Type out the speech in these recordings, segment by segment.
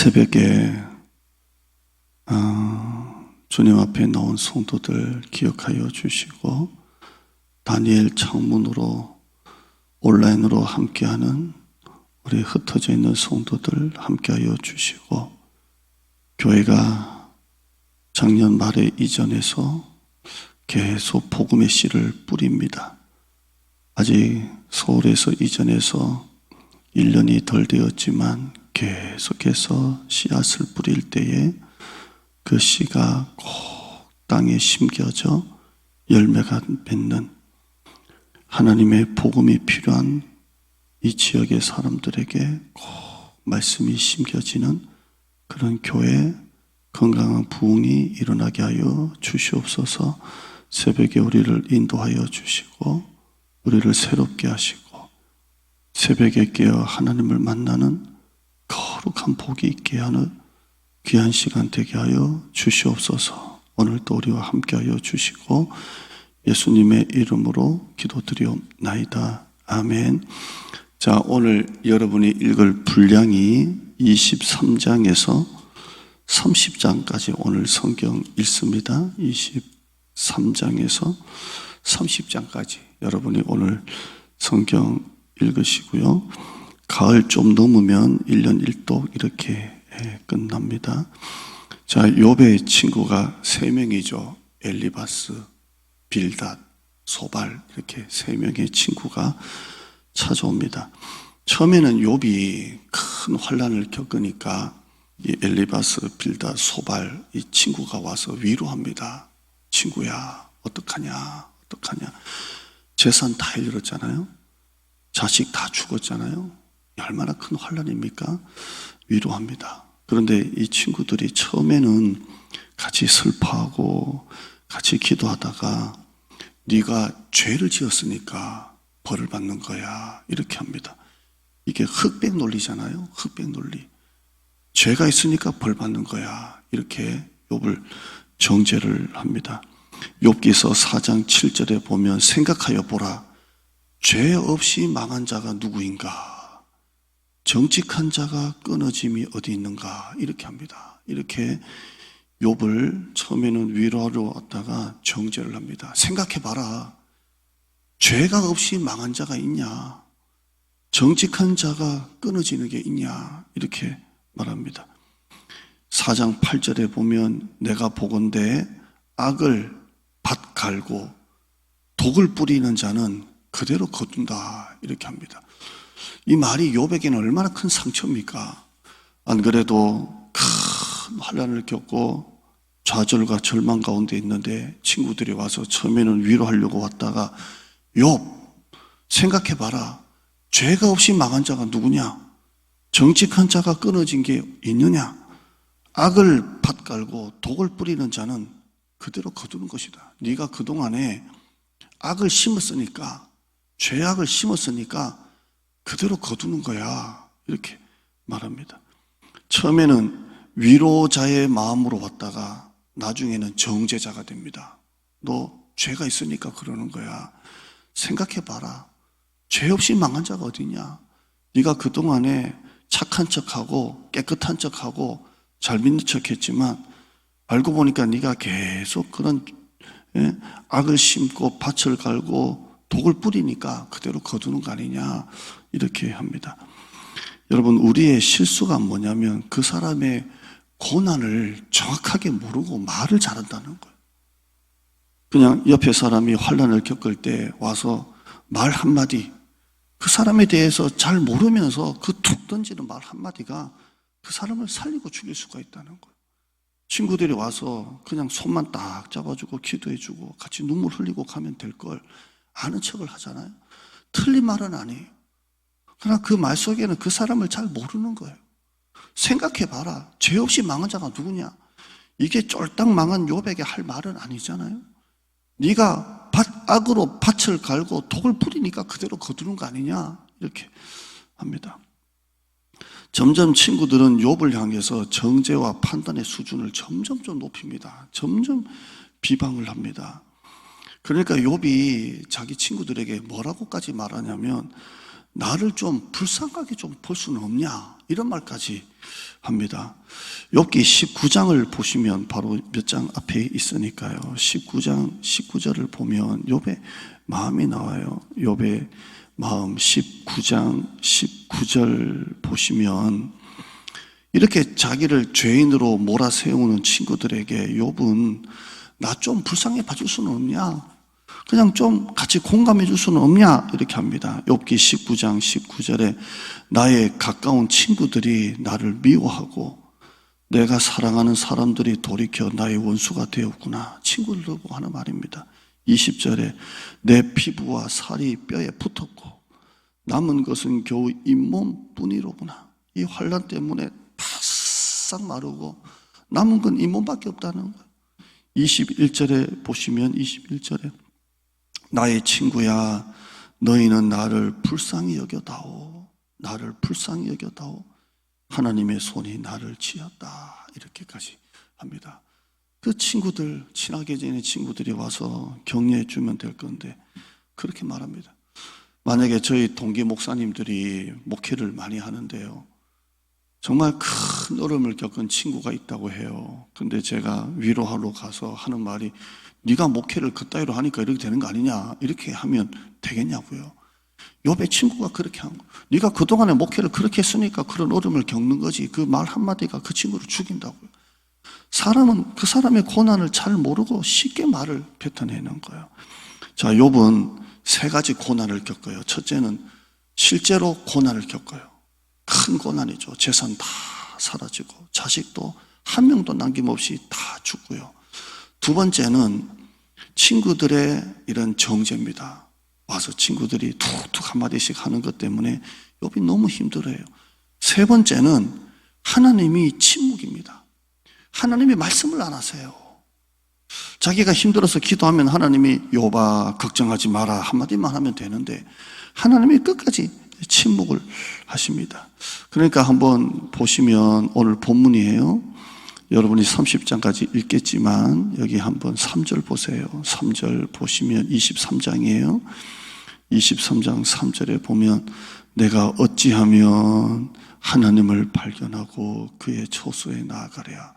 새벽에 주님 앞에 나온 성도들 기억하여 주시고, 다니엘 창문으로 온라인으로 함께하는 우리 흩어져 있는 성도들 함께하여 주시고, 교회가 작년 말에 이전해서 계속 복음의 씨를 뿌립니다. 아직 서울에서 이전해서 1년이 덜 되었지만 계속해서 씨앗을 뿌릴 때에 그 씨가 꼭 땅에 심겨져 열매가 맺는, 하나님의 복음이 필요한 이 지역의 사람들에게 꼭 말씀이 심겨지는 그런 교회, 건강한 부흥이 일어나게 하여 주시옵소서. 새벽에 우리를 인도하여 주시고 우리를 새롭게 하시고, 새벽에 깨어 하나님을 만나는 거룩한 복이 있게 하는 귀한 시간 되게 하여 주시옵소서. 오늘도 우리와 함께 하여 주시고 예수님의 이름으로 기도드리옵나이다. 아멘. 자, 오늘 여러분이 읽을 분량이 23장에서 30장까지 오늘 성경 읽습니다. 23장에서 30장까지 여러분이 오늘 성경 읽으시고요. 가을 좀 넘으면 1년 1독 이렇게 끝납니다. 자, 욥의 친구가 3명이죠. 엘리바스, 빌닷, 소발, 이렇게 3명의 친구가 찾아옵니다. 처음에는 욥이 큰 환난을 겪으니까 이 엘리바스, 빌닷, 소발 이 친구가 와서 위로합니다. 친구야, 어떡하냐. 재산 다 잃었잖아요. 자식 다 죽었잖아요. 얼마나 큰 환난입니까? 위로합니다. 그런데 이 친구들이 처음에는 같이 슬퍼하고 같이 기도하다가 네가 죄를 지었으니까 벌을 받는 거야, 이렇게 합니다. 이게 흑백 논리잖아요. 흑백 논리. 죄가 있으니까 벌 받는 거야, 이렇게 욥을 정죄를 합니다. 욥기서 4장 7절에 보면 생각하여 보라, 죄 없이 망한 자가 누구인가? 정직한 자가 끊어짐이 어디 있는가? 이렇게 합니다. 이렇게 욥을 처음에는 위로하러 왔다가 정죄를 합니다. 생각해봐라. 죄가 없이 망한 자가 있냐? 정직한 자가 끊어지는 게 있냐? 이렇게 말합니다. 4장 8절에 보면 내가 보건대 악을 밭 갈고 독을 뿌리는 자는 그대로 거둔다, 이렇게 합니다. 이 말이 욥에게는 얼마나 큰 상처입니까? 안 그래도 큰 환난을 겪고 좌절과 절망 가운데 있는데 친구들이 와서 처음에는 위로하려고 왔다가 욥, 생각해봐라. 죄가 없이 망한 자가 누구냐? 정직한 자가 끊어진 게 있느냐? 악을 밭 갈고 독을 뿌리는 자는 그대로 거두는 것이다. 네가 그동안에 악을 심었으니까, 죄악을 심었으니까 그대로 거두는 거야, 이렇게 말합니다. 처음에는 위로자의 마음으로 왔다가 나중에는 정죄자가 됩니다. 너 죄가 있으니까 그러는 거야. 생각해봐라. 죄 없이 망한 자가 어디냐? 네가 그동안에 착한 척하고 깨끗한 척하고 잘 믿는 척했지만 알고 보니까 네가 계속 그런 악을 심고 밭을 갈고 독을 뿌리니까 그대로 거두는 거 아니냐, 이렇게 합니다. 여러분, 우리의 실수가 뭐냐면 그 사람의 고난을 정확하게 모르고 말을 잘한다는 거예요. 그냥 옆에 사람이 환난을 겪을 때 와서 말 한마디, 그 사람에 대해서 잘 모르면서 그 툭 던지는 말 한마디가 그 사람을 살리고 죽일 수가 있다는 거예요. 친구들이 와서 그냥 손만 딱 잡아주고 기도해주고 같이 눈물 흘리고 가면 될 걸 아는 척을 하잖아요. 틀린 말은 아니에요. 그러나 그 말 속에는 그 사람을 잘 모르는 거예요. 생각해봐라. 죄 없이 망한 자가 누구냐? 이게 쫄딱 망한 욥에게 할 말은 아니잖아요. 네가 악으로 밭을 갈고 독을 뿌리니까 그대로 거두는 거 아니냐, 이렇게 합니다. 점점 친구들은 욥을 향해서 정죄와 판단의 수준을 점점 좀 높입니다. 점점 비방을 합니다. 그러니까 욥이 자기 친구들에게 뭐라고까지 말하냐면 나를 좀 불쌍하게 좀 볼 수는 없냐, 이런 말까지 합니다. 욥기 19장을 보시면 바로 몇 장 앞에 있으니까요. 19장 19절을 보면 욥의 마음이 나와요. 욥의 마음 19장 19절 보시면 이렇게 자기를 죄인으로 몰아세우는 친구들에게 욥은 나 좀 불쌍히 봐줄 수는 없냐? 그냥 좀 같이 공감해 줄 수는 없냐? 이렇게 합니다. 욥기 19장 19절에 나의 가까운 친구들이 나를 미워하고 내가 사랑하는 사람들이 돌이켜 나의 원수가 되었구나. 친구들도 하는 말입니다. 20절에 내 피부와 살이 뼈에 붙었고 남은 것은 겨우 잇몸뿐이로구나. 이 환난 때문에 바싹 마르고 남은 건 잇몸밖에 없다는 거예요. 21절에 보시면 21절에 나의 친구야 너희는 나를 불쌍히 여겨다오. 나를 불쌍히 여겨다오. 하나님의 손이 나를 지었다. 이렇게까지 합니다. 그 친구들, 친하게 지내는 친구들이 와서 격려해 주면 될 건데 그렇게 말합니다. 만약에 저희 동기 목사님들이 목회를 많이 하는데요, 정말 큰 어려움을 겪은 친구가 있다고 해요. 근데 제가 위로하러 가서 하는 말이 네가 목회를 그따위로 하니까 이렇게 되는 거 아니냐, 이렇게 하면 되겠냐고요. 욥의 친구가 그렇게 한 거. 네가 그동안에 목회를 그렇게 했으니까 그런 어려움을 겪는 거지. 그 말 한마디가 그 친구를 죽인다고요. 사람은 그 사람의 고난을 잘 모르고 쉽게 말을 뱉어내는 거예요. 자, 욥은 세 가지 고난을 겪어요. 첫째는 실제로 고난을 겪어요. 큰 고난이죠. 재산 다 사라지고 자식도 한 명도 남김없이 다 죽고요. 두 번째는 친구들의 이런 정죄입니다. 와서 친구들이 툭툭 한마디씩 하는 것 때문에 욥이 너무 힘들어요. 세 번째는 하나님이 침묵입니다. 하나님이 말씀을 안 하세요. 자기가 힘들어서 기도하면 하나님이 욥아 걱정하지 마라 한마디만 하면 되는데 하나님이 끝까지 침묵을 하십니다. 그러니까 한번 보시면 오늘 본문이에요. 여러분이 30장까지 읽겠지만 여기 한번 3절 보세요. 3절 보시면 23장이에요. 23장 3절에 보면 내가 어찌하면 하나님을 발견하고 그의 초소에 나아가랴.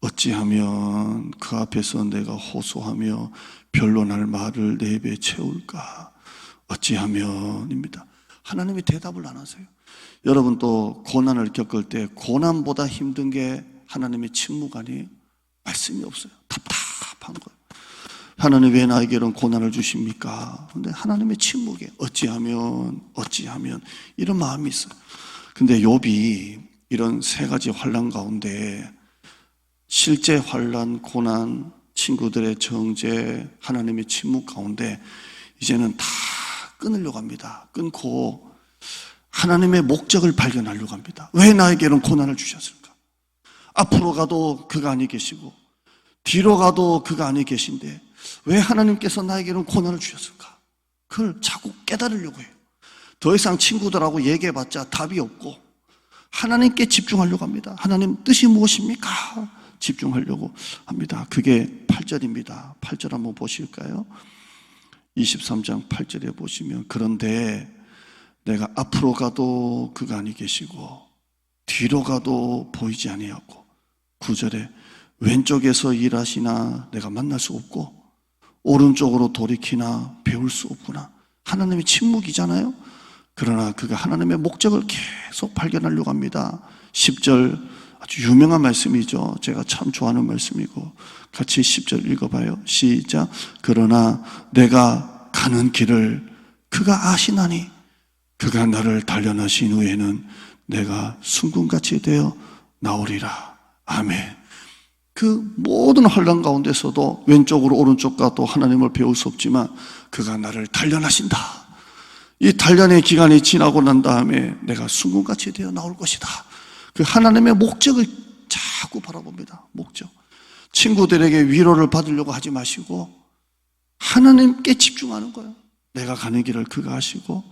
어찌하면 그 앞에서 내가 호소하며 변론할 말을 내 입에 채울까. 어찌하면입니다. 하나님이 대답을 안 하세요. 여러분 또 고난을 겪을 때 고난보다 힘든 게 하나님의 침묵 아니에요? 말씀이 없어요. 답답한 거예요. 하나님 왜 나에게 이런 고난을 주십니까? 근데 하나님의 침묵에 어찌하면 이런 마음이 있어요. 근데 욥이 이런 세 가지 환난 가운데 실제 환난, 고난, 친구들의 정죄, 하나님의 침묵 가운데 이제는 다 끊으려고 합니다. 끊고 하나님의 목적을 발견하려고 합니다. 왜 나에게 이런 고난을 주셨을까? 앞으로 가도 그가 아니 계시고 뒤로 가도 그가 아니 계신데 왜 하나님께서 나에게 이런 고난을 주셨을까? 그걸 자꾸 깨달으려고 해요. 더 이상 친구들하고 얘기해봤자 답이 없고 하나님께 집중하려고 합니다. 하나님 뜻이 무엇입니까? 집중하려고 합니다. 그게 8절입니다. 8절 한번 보실까요? 23장 8절에 보시면 그런데 내가 앞으로 가도 그가 아니 계시고 뒤로 가도 보이지 아니하고 9절에 왼쪽에서 일하시나 내가 만날 수 없고 오른쪽으로 돌이키나 배울 수 없구나. 하나님의 침묵이잖아요. 그러나 그가 하나님의 목적을 계속 발견하려고 합니다. 10절 아주 유명한 말씀이죠. 제가 참 좋아하는 말씀이고 같이 10절 읽어봐요. 시작. 그러나 내가 가는 길을 그가 아시나니 그가 나를 단련하신 후에는 내가 순금같이 되어 나오리라. 아멘. 그 모든 환난 가운데서도 왼쪽으로 오른쪽 가도 하나님을 배울 수 없지만 그가 나를 단련하신다. 이 단련의 기간이 지나고 난 다음에 내가 순금같이 되어 나올 것이다. 그 하나님의 목적을 자꾸 바라봅니다. 목적. 친구들에게 위로를 받으려고 하지 마시고 하나님께 집중하는 거예요. 내가 가는 길을 그가 아시고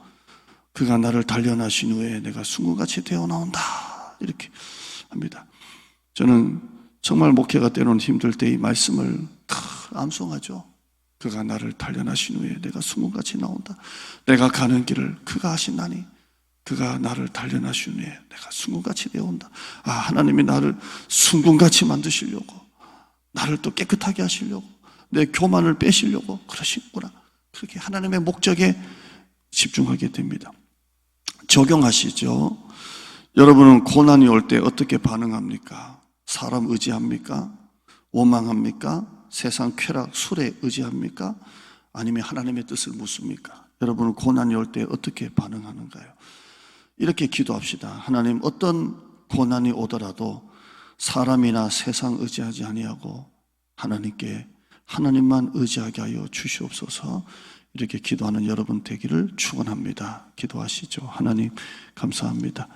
그가 나를 단련하신 후에 내가 순금같이 되어 나온다. 이렇게 합니다. 저는 정말 목회가 때로는 힘들 때 이 말씀을 암송하죠. 그가 나를 단련하신 후에 내가 순금같이 나온다. 내가 가는 길을 그가 아시나니 그가 나를 단련하시니 내가 순금같이 되어온다. 아, 하나님이 나를 순금같이 만드시려고, 나를 또 깨끗하게 하시려고, 내 교만을 빼시려고 그러시구나. 그렇게 하나님의 목적에 집중하게 됩니다. 적용하시죠. 여러분은 고난이 올 때 어떻게 반응합니까? 사람 의지합니까? 원망합니까? 세상 쾌락, 술에 의지합니까? 아니면 하나님의 뜻을 묻습니까? 여러분은 고난이 올 때 어떻게 반응하는가요? 이렇게 기도합시다. 하나님, 어떤 고난이 오더라도 사람이나 세상 의지하지 아니하고 하나님께, 하나님만 의지하게 하여 주시옵소서. 이렇게 기도하는 여러분 되기를 축원합니다. 기도하시죠. 하나님 감사합니다.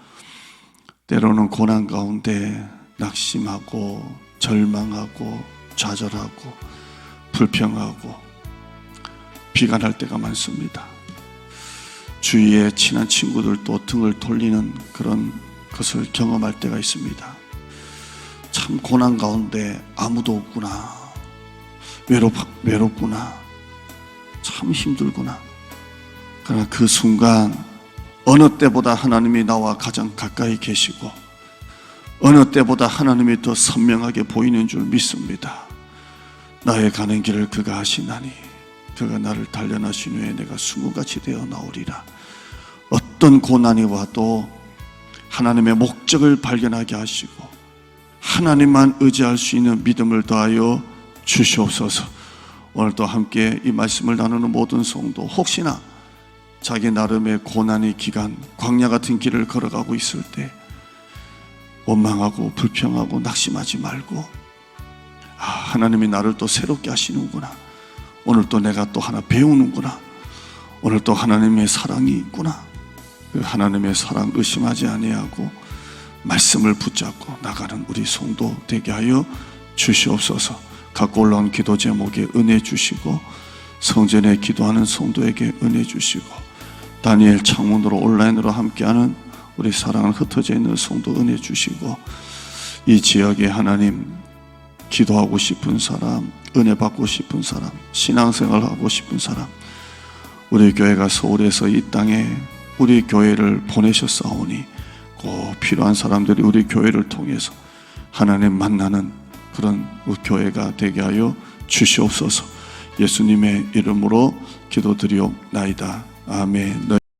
때로는 고난 가운데 낙심하고 절망하고 좌절하고 불평하고 비관할 때가 많습니다. 주위에 친한 친구들도 등을 돌리는 그런 것을 경험할 때가 있습니다. 참 고난 가운데 아무도 없구나, 외롭구나, 참 힘들구나. 그러나 그 순간 어느 때보다 하나님이 나와 가장 가까이 계시고 어느 때보다 하나님이 더 선명하게 보이는 줄 믿습니다. 나의 가는 길을 그가 하시나니 그가 나를 단련하신 후에 내가 순금같이 되어 나오리라. 어떤 고난이 와도 하나님의 목적을 발견하게 하시고 하나님만 의지할 수 있는 믿음을 더하여 주시옵소서. 오늘도 함께 이 말씀을 나누는 모든 성도, 혹시나 자기 나름의 고난의 기간, 광야 같은 길을 걸어가고 있을 때 원망하고 불평하고 낙심하지 말고, 아, 하나님이 나를 또 새롭게 하시는구나, 오늘 또 내가 또 하나 배우는구나, 오늘 또 하나님의 사랑이 있구나, 그 하나님의 사랑 의심하지 아니하고 말씀을 붙잡고 나가는 우리 성도 되게 하여 주시옵소서. 갖고 올라온 기도 제목에 은혜 주시고 성전에 기도하는 성도에게 은혜 주시고 다니엘 창문으로 온라인으로 함께하는 우리 사랑을 흩어져 있는 성도 은혜 주시고 이 지역에 하나님 기도하고 싶은 사람, 은혜 받고 싶은 사람, 신앙생활 하고 싶은 사람, 우리 교회가 서울에서 이 땅에 우리 교회를 보내셨사오니 꼭 필요한 사람들이 우리 교회를 통해서 하나님 만나는 그런 교회가 되게 하여 주시옵소서. 예수님의 이름으로 기도드리옵나이다. 아멘.